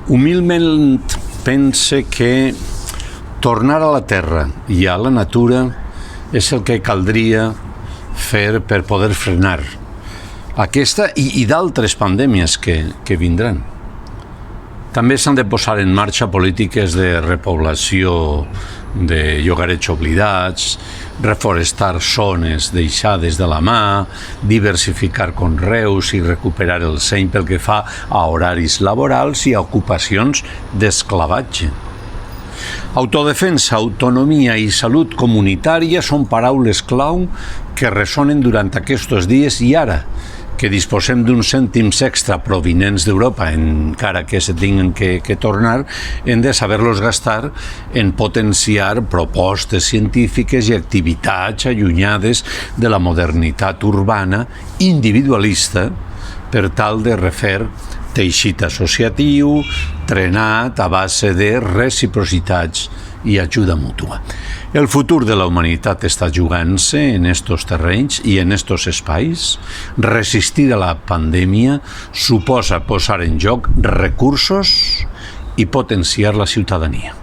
Humilment pense que tornar a la terra i a la natura és el que caldria fer per poder frenar aquesta i d'altres pandèmies que vindran. També s'han de posar en marxa polítiques de repoblació de llogarets oblidats, reforestar zones deixades de la mà, diversificar conreus i recuperar el seny pel que fa a horaris laborals i a ocupacions d'esclavatge. Autodefensa, autonomia i salut comunitària són paraules clau que ressonen durant aquests dies i ara, que disposem d'uns cèntims extra provinents d'Europa, encara que se tinguin que tornar, hem de saber-los gastar en potenciar propostes científiques i activitats allunyades de la modernitat urbana individualista per tal de refer teixit associatiu trenat a base de reciprocitats i ajuda mútua. El futur de la humanitat està jugant-se en estos terrenys i en estos espais. Resistir a la pandèmia suposa posar en joc recursos i potenciar la ciutadania.